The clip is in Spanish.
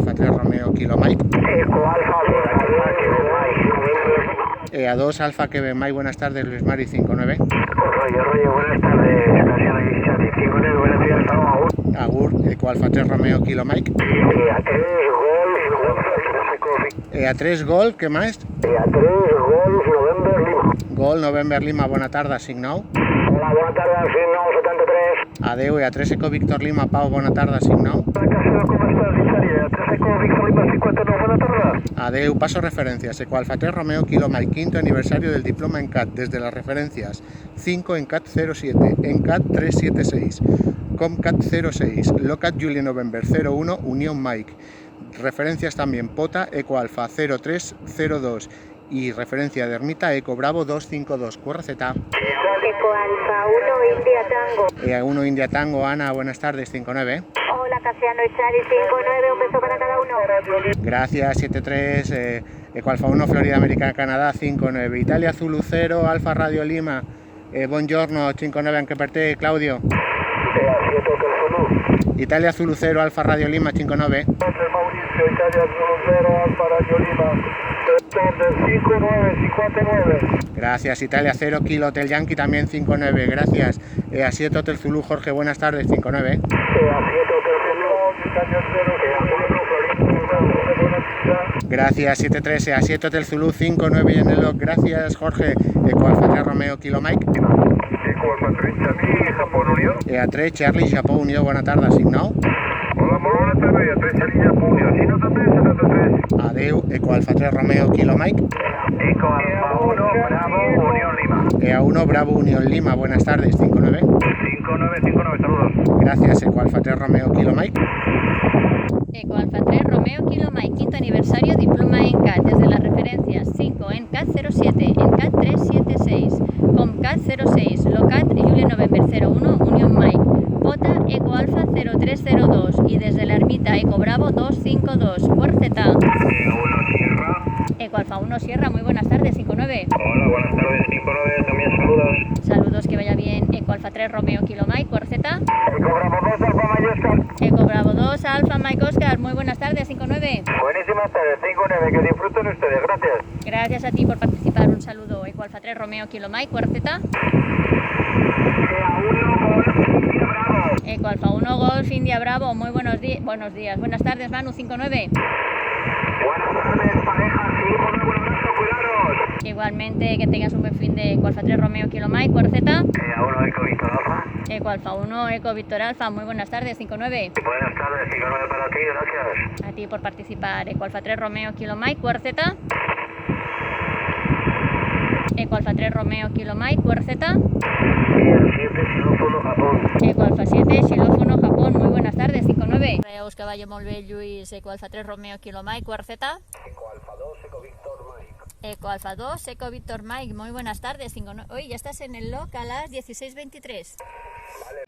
Alfa 3 Romeo Kilo Mike. Eco Alfa 2 Mike. A 2 Alfa Quebec Mike, buenas tardes, Luis Mari 59. Rollo, buenas tardes. Estación aquí, Charlie 59, buenos días, estamos Agur. Agur, Eco Alfa 3 Romeo Kilo Mike. A3 Golf November Lima. A 3 Gol, ¿qué más? A3 Golf November Lima. Gol November Lima, bona tarda, signau. Hola, buenas tardes, Signal 73. Adeu, a 3 Eco Víctor Lima, Pau, bona tarda, signau. Hola, Casero, ¿cómo estás, Charlie? A3 Eco Víctor Lima 59, buena tarde. Adeu, paso referencias, Eco Alfa 3 Romeo Kilo Mike, quinto aniversario del diploma en CAT, desde las referencias 5 en CAT 07, en CAT 376, COMCAT 06, LOCAT Julia November 01, Unión Mike. Referencias también POTA, Eco Alfa 0302 y referencia de Ermita, Eco Bravo 252, QRZ. Eco Alfa 1 India Tango. 1 India Tango, Ana, buenas tardes, 59. Hola, Casiano y Chari 59, un beso para cada uno. Gracias, 73, Eco Alfa 1 Florida Americana Canadá 59, Italia Zulu 0, Alfa Radio Lima, buongiorno 59, anche per te, Claudio. Italia Zulu 0, Alfa Radio Lima 59. Mauricio, Italia Zulu 0, Alfa Radio Lima. 5959. Gracias, Italia 0, Kilo Hotel Yankee también 59, gracias. A7 Hotel Zulu, Jorge, buenas tardes, 59. A7 Hotel Zulu, Italia 0, Gracias, 73, A7 Hotel Zulu 59 y en el log, gracias, Jorge. Eco Alfa 3 Romeo Kilo Mike. Eco Alfa 3 Charlie, Japón Unión. A3 Charlie, Japón Unión, buena tarde, signau. Hola, muy buenas tardes, A3 Charlie, Japón Unión. Si no también, 73. Adeu, Eco Alfa 3 Romeo Kilo Mike. Eco Alfa 1, Bravo, Unión Lima. A1 Bravo Unión Lima, buenas tardes, 59. 5959, saludos. Gracias, Eco Alfa 3 Romeo Kilo Mike. Eco Alfa 3 Romeo Kilo Mike, quinto aniversario, diploma en CAT, desde las referencias 5 en CAT 07, en CAT 376, COMCAT 06, LOCAT Julia November 01, Unión Mike, POTA Eco Alfa 0302 y desde la Ermita Eco Bravo 252, QRZ. Eco Alfa 1 Sierra, muy buenas tardes, 59. Hola, buenas tardes, 59, también saludos. Saludos, que vaya bien. Eco Alfa 3 Romeo Kilo Mike, QRZ. Eco Bravo 2, Alfa Mike Oscar. Eco Bravo 2 Alfa Mike Oscar, muy buenas tardes, 59. Buenísimas tardes, 59, que disfruten ustedes, gracias. Gracias a ti por participar, un saludo. Eco Alfa 3 Romeo Kilo Mike, QRZ. Eco Alfa 1 Golf India Bravo, muy buenos días, buenas tardes, Manu 59. Buenas tardes, pareja, seguimos de buen abrazo, cuidaros. Igualmente, que tengas un buen fin de Eco Alfa 3 Romeo Kilo Mike, QRZ. A1 Eco Víctor Alfa. Eco Alfa 1 Eco Víctor Alfa, muy buenas tardes, 59. Buenas tardes, 59 para ti, gracias. A ti por participar. Eco Alfa 3 Romeo Kilo Mike, QRZ. Eco Alfa 3 Romeo Kilo Mike, QRZ. 7 xilòfono Japón. Eco Alfa 7 xilòfono Japón, muy buenas tardes, 59. Reus que vaya molt bé, Lluís. Eco Alfa 3 Romeo Kilo Mike, QRZ. Eco Alfa 2, Eco Víctor Mike. Eco Alfa 2 Eco Víctor Mike, muy buenas tardes, 59. Hoy ya estás en el log a las 16:23. Vale,